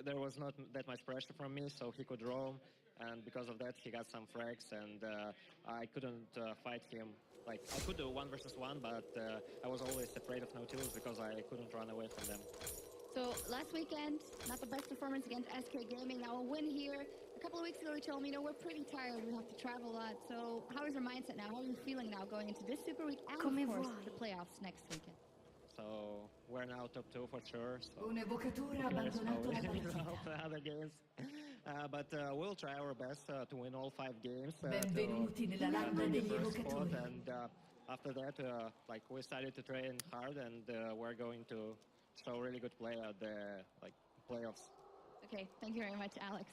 there was not that much pressure from me, so he could roam, and because of that he got some frags, and I couldn't fight him. Like, I could do 1 versus 1, but I was always afraid of no-tills because I couldn't run away from them. So last weekend, not the best performance against SK Gaming. Now a win here. A couple of weeks ago, you told me, we're pretty tired. We have to travel a lot. So how is your mindset now? How are you feeling now going into this Super Week and, of course, the playoffs next weekend? So we're now top 2 for sure. So Un evocatore ha abbandonato la partita. other games. But we'll try our best to win all 5 games. Benvenuti nella landa degli evocatori. And after that, we started to train hard, and we're going to show really good play at the playoffs. Okay, thank you very much, Alex.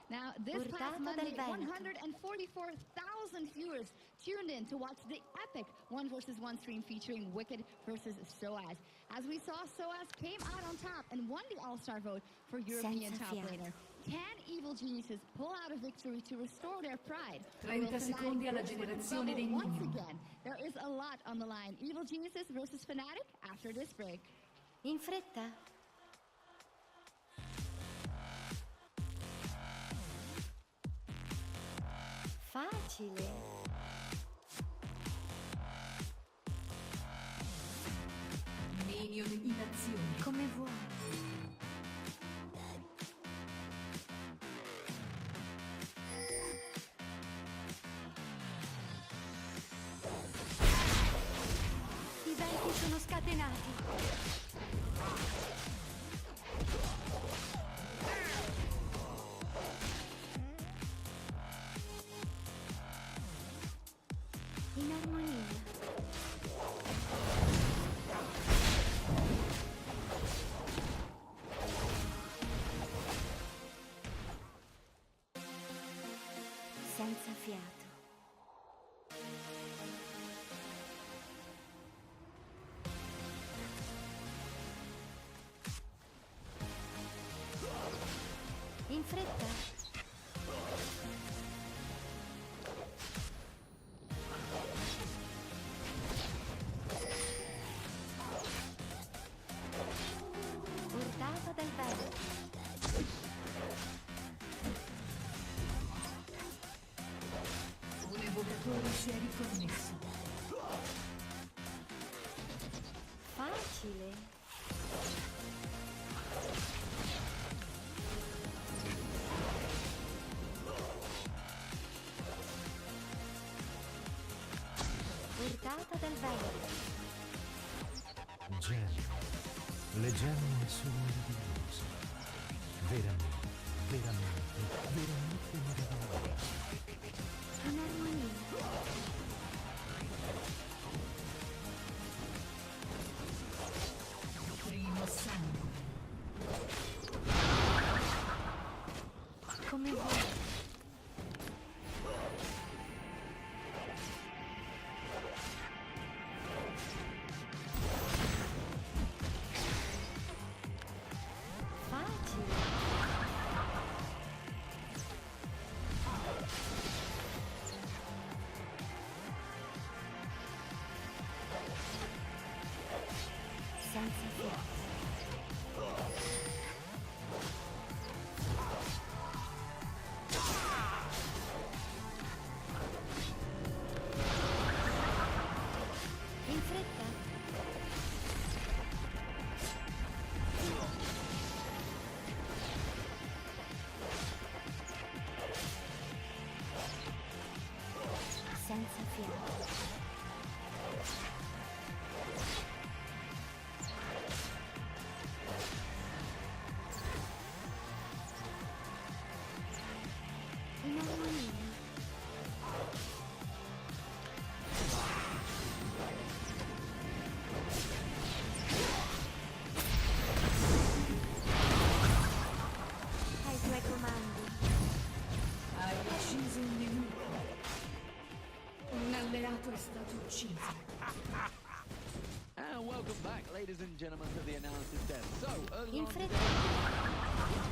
Now, this past Monday, 144,000 viewers tuned in to watch the epic 1 versus 1 stream featuring Wicked versus Soaz. As we saw, Soaz came out on top and won the All-Star vote for European top laner. Can Evil Geniuses pull out a victory to restore their pride? 30 secondi alla generazione dei Once minion. again, there is a lot on the line. Evil Geniuses versus Fnatic after this break. In fretta? Facile. Minion in azione. Come vuoi. I venti sono scatenati. In armonia. Senza fiato. In fretta. Urtata dal vento. Un evocatore si è riconnesso. Facile. Urtata dal vento. Janna. Le gemme sono meravigliose. Veramente, veramente, veramente meravigliose. In armonia. Primo sangue. Come vuoi. Senza fiato. In fretta. Senza fiato. In armonia. Ai tuoi comandi. Hai ucciso un nemico. Un alleato è stato ucciso. And welcome back, ladies and gentlemen, to the analysis desk. So, early In on fretta. today,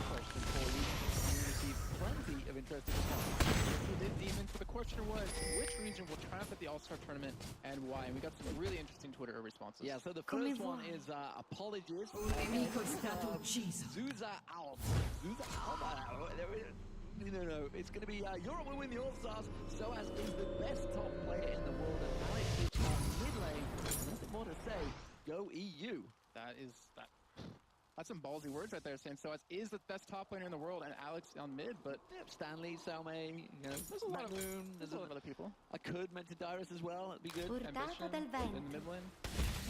question for you, community plenty of interesting responses. You did Demon. So the question was, which region will triumph at the All-Star Tournament and why? And we got some really interesting Twitter responses. Yeah, so the Come first one vuoi. is apologies. Un nemico è stato ucciso. Zuza out. Zuza out. No. It's going to be Europe will win the All-Stars. Soaz is the best top player in the world. And Alex is on mid lane. Nothing more to say. Go EU. That's some ballsy words right there, saying Soaz is the best top player in the world and Alex on mid, but Yep, Stanley, Salme, there's a lot of Moon. there's a lot of other people. I could mention Dyrus as well. That'd be good. Portata dal In vento. the mid lane.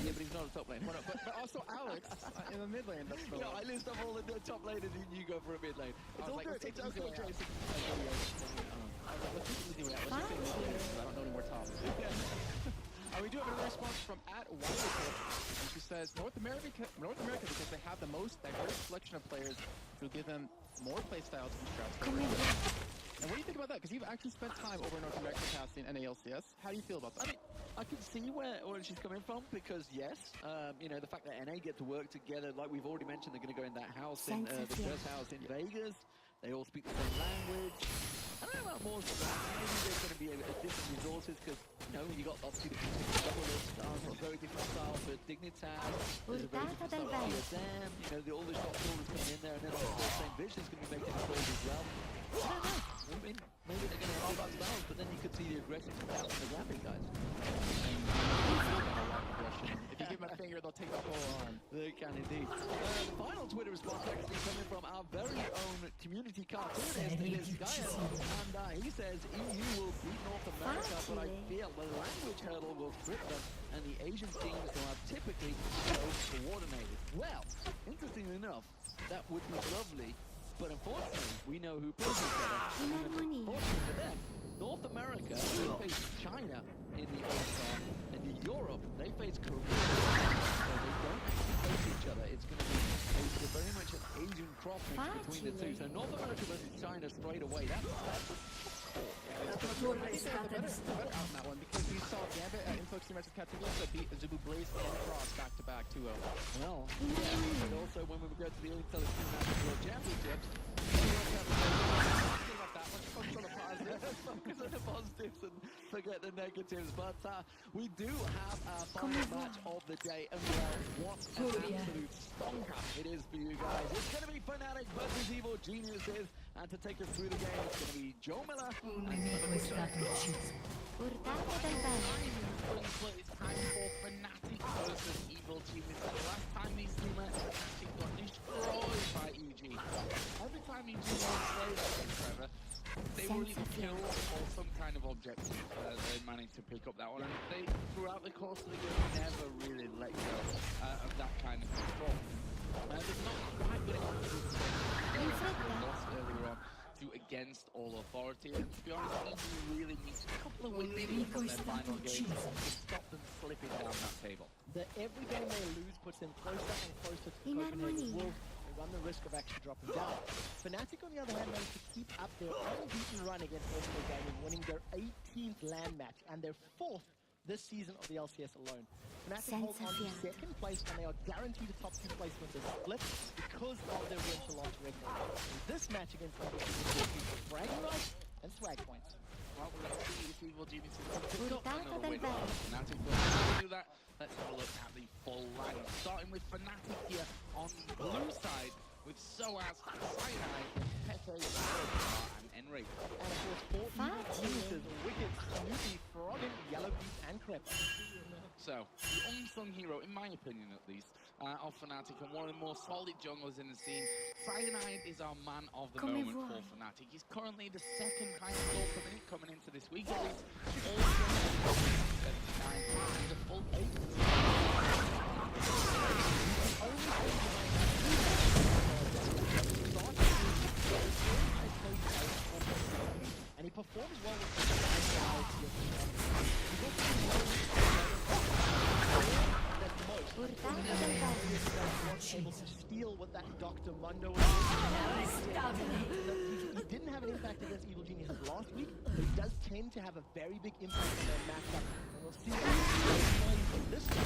Yeah, but he's not a top lane. But also Alex in the mid lane. That's the Yeah, I list off all the top laners and you go for a mid lane. It's all good. It's okay, Jason. Let's do it. I don't know any more tops. We do have another response from @Wonderkid, and she says North America because they have the most diverse selection of players who give them more play styles and strats. Come vuoi. And what do you think about that? Because you've actually spent time over in North America casting NALCS. How do you feel about that? I mean, I can see where she's coming from because yes, the fact that NA get to work together, like we've already mentioned, they're going to go in that house in the first house in Vegas. They all speak the same language. I don't know about more stuff. Maybe there's going to be a different resources because you got obviously the double stars, very different styles for Dignitas. There's a very different style for TSM. All the shop callers coming in there, and then the same Vision's going to be making the calls as well. I don't know. I mean, maybe they're going to have that styles, but then you could see the aggressive out from the graphic guys. If you give them a finger, they'll take the whole arm. They can indeed. The final Twitter response actually coming from our very own community cartoonist, it is Gaia, and he says EU will beat North America, but I feel the language hurdle will strip them, and the Asian teams who are typically so coordinated. Well, interestingly enough, that would be lovely, but unfortunately, we know who plays each other. Unfortunately for them, North America, they face China in the All-Star, and in Europe, they face Korea. So they don't actually face each other. It's going to be very much an Asian cross mix between the two. So North America versus China straight away. That's L'altratore è stato better distrutto. out in that one because we saw Gambit at Influx versus Categories that beat Zubu Blaze and Cross back-to-back 2-0. well, yeah. And also when we go to the Intel International World Championships, we also have let's focus on the positives. Focus on the positives and forget the negatives. But we do have our final match of the day, and what an absolute stonker it is for you guys. It's going to be Fnatic versus Evil Geniuses, and to take us through the game, it's going to be Joe Miller. Un nemico è stato ucciso. Portata dal vento. It's time for Fnatic versus Evil Genius. The last time these two met, Fnatic got destroyed by EG. Every time EG won play that game, Trevor, they were either killed or some kind of objective. They managed to pick up that one, and they, throughout the course of the game, never really let go of that kind of control. They've not quite been able to do lost earlier on to Against All Authority, and to be honest, EG really needs a couple of wins in their final game to stop them slipping down that table. Every game they lose puts them closer and closer to the Copenhagen Wolves. They run the risk of actually dropping down. Fnatic, on the other hand, managed to keep up their unbeaten run against Orbital Gaming, winning their 18th LAN match and their 4th this season of the LCS alone. Fnatic hold on to second place, and they are guaranteed a top 2 placement this split because of their win-to-loss record. In this match against Orbital Gaming, will be bragging rights and swag points. Well, we're going to see if Evil Geniuses can pick up another win. Fnatic will have to do that. Let's have a look at the full lineup. Starting with Fnatic here on the blue side with Soaz, Cyanide, Pepe, and Enrage. And of course, 4 Evil Geniuses, Wicked, Snoopy, Froggen, Yellowbeak, and Crep. So, the unsung hero, in my opinion at least, of Fnatic and one of the more solid junglers in the scene. Cyanide is our man of the moment for Fnatic. He's currently the second highest goal per minute coming into this week. All 79, he's a full 8. And he performs well with able to steal what that Dr. Mundo was. He didn't have an impact against Evil Geniuses last week, but he does tend to have a very big impact on their matchup. And we'll see what this week.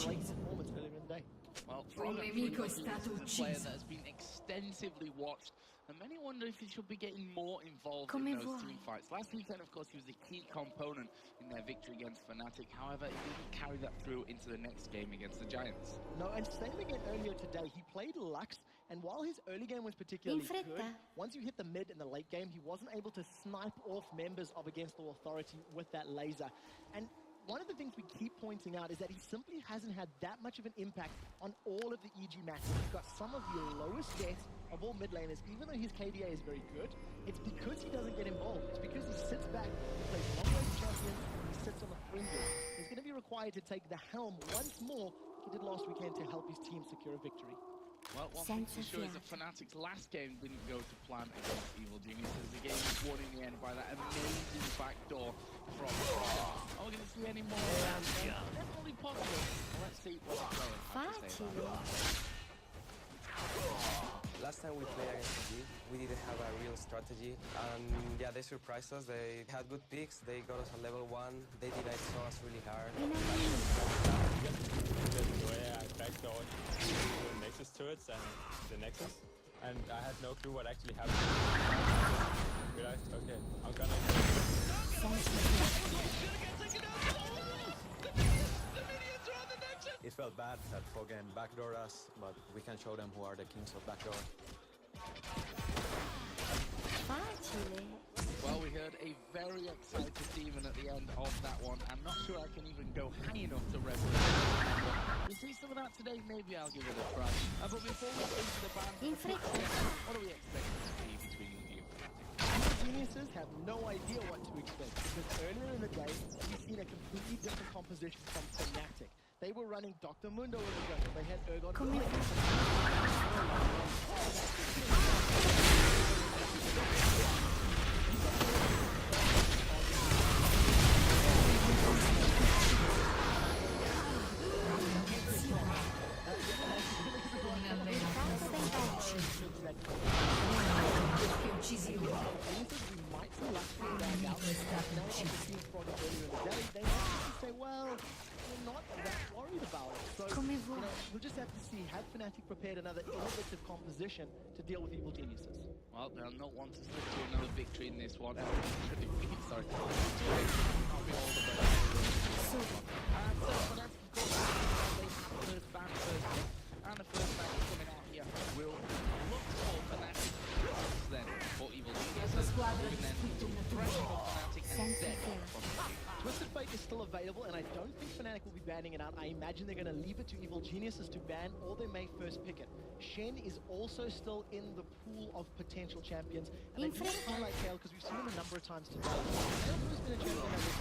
Great performance earlier in the day. Well, Un nemico è stato a player ucciso. that has been extensively watched, and many wonder if he should be getting more involved Come in those vuoi. team fights. Last weekend, of course, he was a key component in their victory against Fnatic. However, he didn't carry that through into the next game against the Giants. No, and same again earlier today. He played Lux, and while his early game was particularly In fretta. good, once you hit the mid and the late game, he wasn't able to snipe off members of Against All Authority with that laser. And one of the things we keep pointing out is that he simply hasn't had that much of an impact on all of the EG matches. He's got some of the lowest deaths of all mid laners, even though his KDA is very good. It's because he doesn't get involved. It's because he sits back, he plays long-range champion, and he sits on the fringes. He's going to be required to take the helm once more, like he did last weekend, to help his team secure a victory. Well, one thing for sure is that Fnatic's last game didn't go to plan against Evil Geniuses. The game was won in the end by that amazing backdoor from Are we going to see any more? Definitely possible. Well, let's see what the players have to say about it. Last time we played against EG, we didn't have a real strategy, and yeah, they surprised us. They had good picks, they got us a level 1, they denied us really hard. The way I backdoored the Nexus turrets and the Nexus, and I had no clue what actually happened. Realized, okay, I'm gonna... It felt bad that Fogen backdoored us, but we can show them who are the kings of backdoor. Well, we heard a very excited Steven at the end of that one. I'm not sure I can even go high enough to revel. We'll see some of that today, maybe I'll give it a try. But before we get into the band, what are we expecting to see between you? Geniuses have no idea what to expect, because earlier in the day, we've seen a completely different composition from Fnatic. They were running Dr. Mundo in the jungle. They had Ergon. Say, well, we're not that worried about it. So, we'll just have to see, have Fnatic prepared another innovative composition to deal with Evil Geniuses? Well, they'll not want to slip to another victory in this one. Sorry. I'll be all the better. So Fnatic, of course, they have the first ban first pick, and the first ban coming out here will look for Fnatic then for Evil Geniuses, and then pressure on Fnatic and then Twisted Fate is still available, and I don't think Fnatic will be banning it out. I imagine they're going to leave it to Evil Geniuses to ban, or they may first pick it. Shen is also still in the pool of potential champions, and I do want to highlight Kale because we've seen him a number of times today. Kale has been a champion that was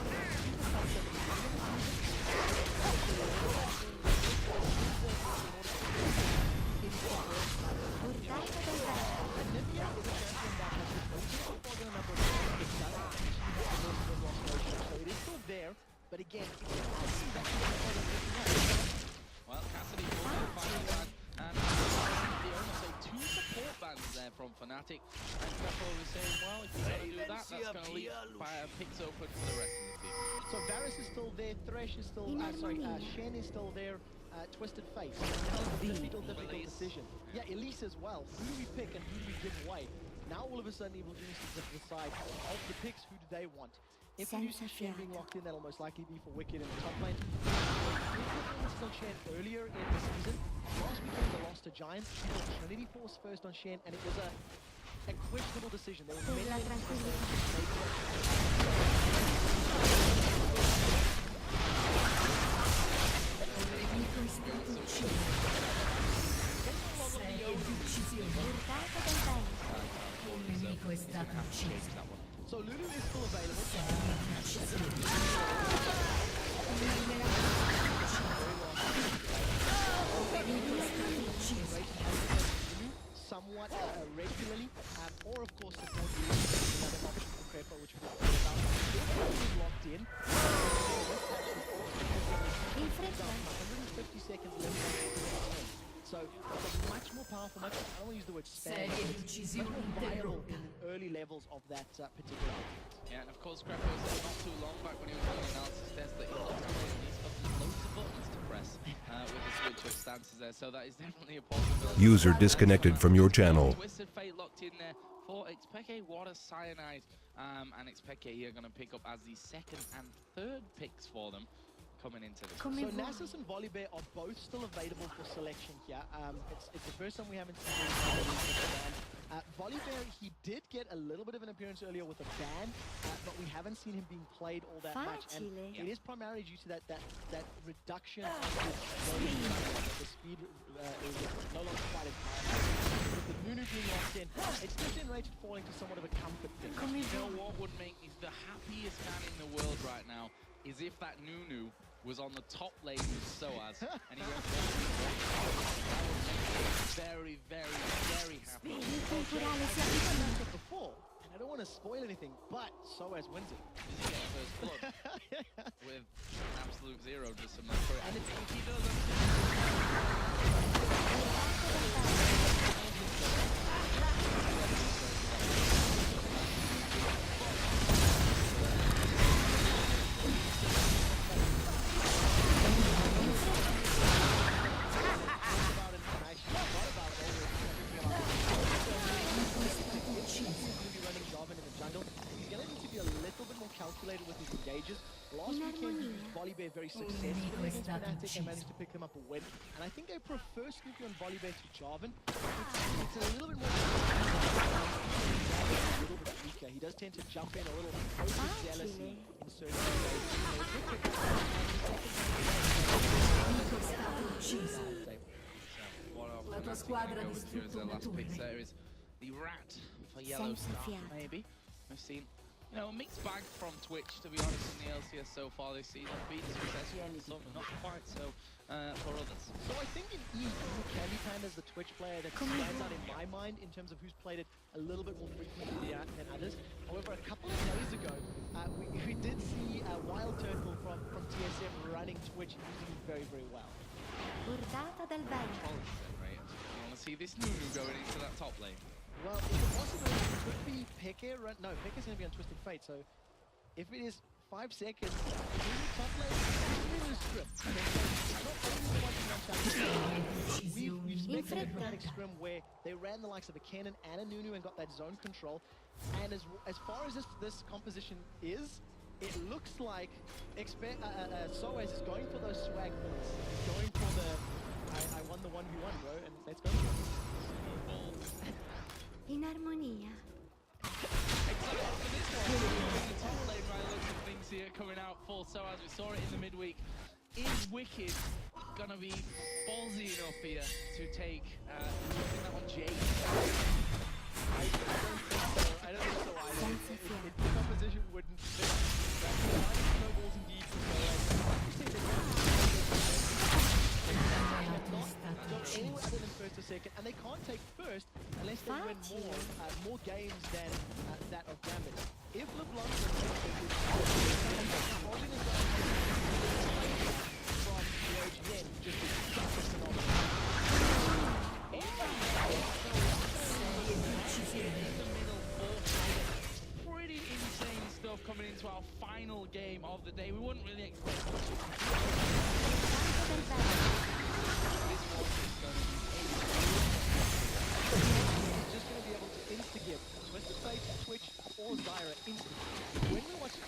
there, but again, well, Cassidy will find that, and they almost say 2 support bans there from Fnatic, and Trevor was saying, well, if you're going to do that, that's going to leave picks open for the rest of the team. So Varus is still there, Thresh is still, Shen is still there, Twisted Fate. Difficult decision. Yeah, Elise as well. Who do we pick and who do we give away? Now all of a sudden Evil Geniuses have to decide, of the picks, who do they want? If we do see Shen being locked in, that'll most likely be for Wicked in the top lane. This is on Shen earlier in the season. Last weekend they lost to Giants. Trinity Force first on Shen, and it was a questionable decision. There were many So Lulu is still available. Somewhat regularly, or of course support another option for Crepa, which we'll talk about. If locked in, 150 seconds left. So it's much more powerful, much more, I don't want to use the word standard, much more viable in the early levels of that particular outfit. Yeah, and of course, Greco said not too long back when he was doing the analysis test that he loves to play, and he's got loads of buttons to press with the switch of stances there, so that is definitely a possibility. User disconnected from your channel. Twisted Fate locked in there for Xpeke, Water, Cyanide, and Xpeke here going to pick up as the second and third picks for them coming into this. So Nasus and Volibear are both still available for selection here. It's the first time we haven't seen Volibear, he did get a little bit of an appearance earlier with a ban, but we haven't seen him being played all that much. And it is primarily due to that reduction of the speed is no longer quite as high. With the Nunu being locked in, it's just generated falling to somewhat of a comfort thing. You know what would make me the happiest man in the world right now is if that Nunu was on the top lane with Soaz, and he went very, very, very happy. Before, and I don't want to spoil anything, but Soaz wins it. Does he get the first blood? With absolute zero, just some for it. And if he doesn't... calculated with his engages. Last weekend, he used Volibear very successfully against Fnatic and managed to pick him up a win. And I think I prefer Snoopy on Volibear to Jarvan. It's a little bit more... a little bit weaker. He does tend to jump in a little over-zealously in certain La tua squadra ha distrutto una torre. There is the rat for yellow star, maybe. We've seen, you know, a mixed bag from Twitch, to be honest, in the LCS so far this season. Been successful, some not quite so for others. So I think in E, Candy Panda is the Twitch player that stands out in my mind in terms of who's played it a little bit more frequently than others. However, a couple of days ago, we did see Wild Turtle from TSM running Twitch and using it very, very well. Bordata dal vento. You want to see this Nunu going into that top lane? Well, it's a possibility. It could be Peke. No, Peke's going to be on Twisted Fate, so if it is 5 seconds, Nunu top lane, Nunu scrim. We've spectated Fnatic scrim where they ran the likes of a Kennen and a Nunu and got that zone control. And as far as this composition is, it looks like Soaz is going for those swag bullets, going for the I won the 1v1, bro, and let's go. In armonia. Exactly, for this one, the top lane by the looks of things here coming out full. So as we saw it in the midweek, is Wicked gonna be ballsy enough here to take that one, Jade? I don't think so either. The composition wouldn't fit. That's a line of snowballs indeed for anywhere other than first or second, and they can't take first unless they win more games than that of Gambit. If LeBlanc holding his own from the OGN, just pretty insane stuff coming into our final game of the day. We wouldn't really expect much. Just going to be able to insta-give Twisted Fate, Twitch, or Zyra instantly. When we watched and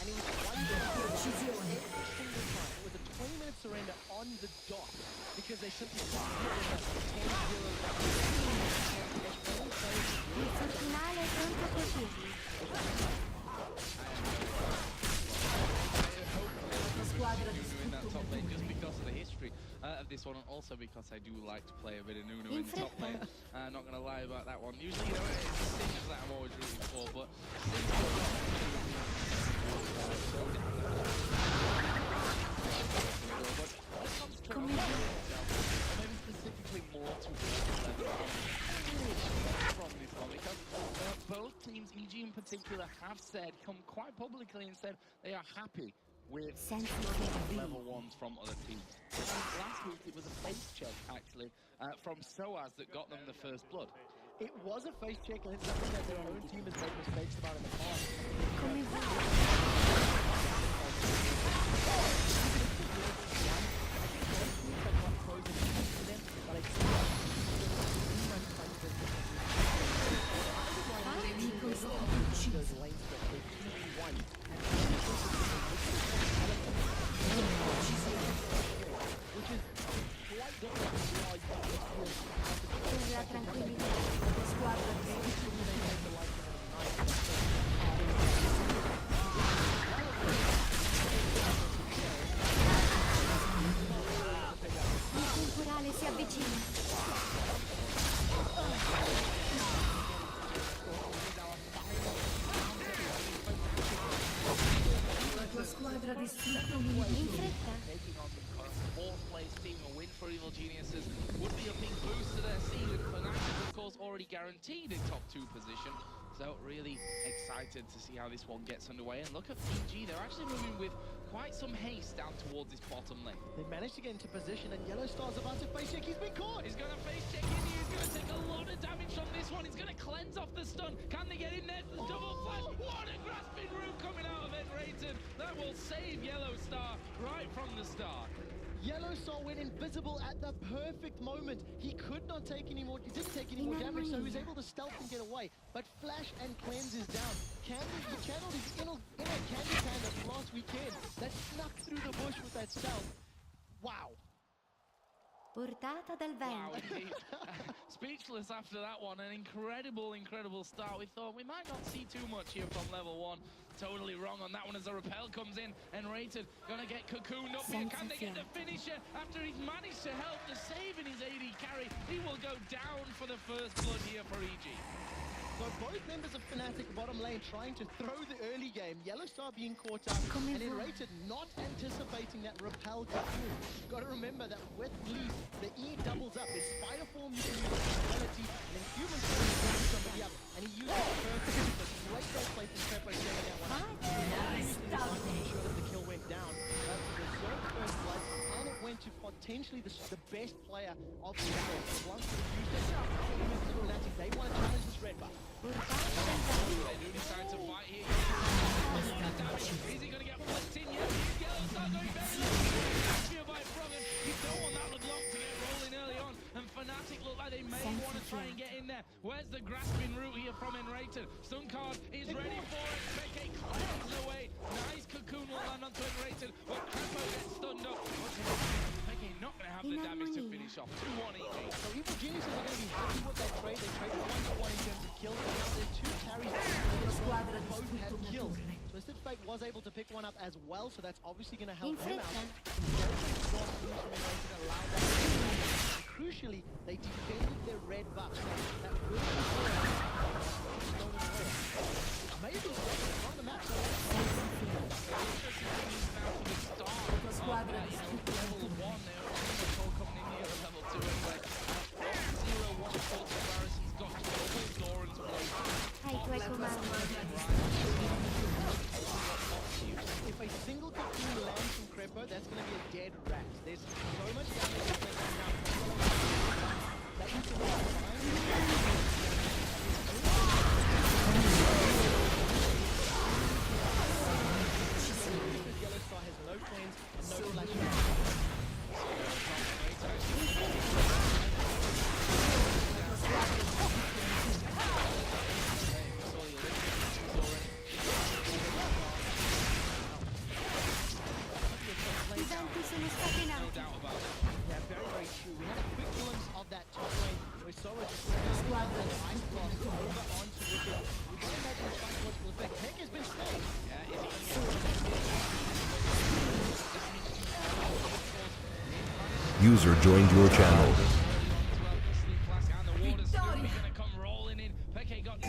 it was one every single time. It was a 20-minute surrender on the dot because they simply couldn't get Il fortunale è pronto a colpirli. In that top lane, just because of the history of this one, and also because I do like to play a bit of Nunu in the top lane. Not going to lie about that one. Usually, you know, it's the Singers that I'm always rooting for, but maybe specifically more to from this one, because both teams, EG in particular, have said, come quite publicly and said they are happy with level ones from other teams. Last week it was a face check actually from Soaz that got them the first blood. It was a face check, and it's something that their own team has made mistakes about in the past. Come va? Per la tranquillità della squadra il temporale si avvicina. La tua squadra ha distrutto un in fretta. Taking on the fourth place team, a win for Evil Geniuses would be a big boost to their seed, with Fnatic of course already guaranteed a top 2 position. So really excited to see how this one gets underway. And look at PG, they're actually moving with quite some haste down towards this bottom lane. They managed to get into position, and Yellow Star's about to face check. He's been caught. He's going to face check in here. He's going to take a lot of damage from this one. He's going to cleanse off the stun. Can they get in there? The double flash. What a grasping root coming out of it, Rated. That will save Yellow Star right from the start. Yellow Star went invisible at the perfect moment. He could not take any more, he didn't take any more damage, so he was able to stealth and get away. But Flash and Cleanse is down. He channeled his inner candy panda last weekend. That snuck through the bush with that stealth. Wow. Portata dal Wow, vento. indeed. Speechless after that one. An incredible start. We thought we might not see too much here from level 1. Totally wrong on that one as the repel comes in, and Rated gonna get cocooned up here. Can they get the finisher after he's managed to help the save in his AD carry? He will go down for the first blood here for EG. So both members of Fnatic bottom lane trying to throw the early game. Yellow Star being caught up, and then Rated not anticipating that repel cocoon. You've got to remember that with Leaf, the E doubles up. There's Spider Form, you can use ability, and then Human Form is pulling somebody up, and he used it perfectly. But great goal play from Trevor setting that one up. Making sure that the kill went down. Reserved first blood, and it went to potentially the best player of the game. Once they used it, Fnatic, they want to challenge this red buff. They do decide to fight here. A lot of damage. Is he going to get flicked in yet? Yellow Star going very low. Here by Froggen. You don't want that LeBlanc to get rolling early on. And Fnatic look like they may want to try and get in there. Where's the grasping route here from Enrated? Suncard is ready for it. Peke clears away. Nice cocoon will land onto Enrated. But Crepo gets stunned up. Peke not going to have the damage to finish off. 2-1 EG. So Evil Geniuses are going to be happy with that trade. They traded 1-1 in terms of kills. There's 2 carries that both had kills. Twisted Fate was able to pick one up as well, so that's obviously going to help him out. Crucially, they defended their red buff. That really maybe on the map. La squadra distrutta level 1 there. Control coming in here at level 2 anyway. 0-1 for Tavares. He's got double Doran's blade. Ai tuoi comandi. If a single cocoon lands from Crepo, that's going to be a dead rat. There's so much damage that's taken now. That needs to be Yellow Star has no planes and no flash. I venti sono scatenati. Yeah, very true. We had a quick glimpse of that top lane where Sora just squadron ice blast over onto Wicked. We can't imagine the psychological effect. Heck has been staying. User joined your channel. And the water's going to come rolling in. Peke got no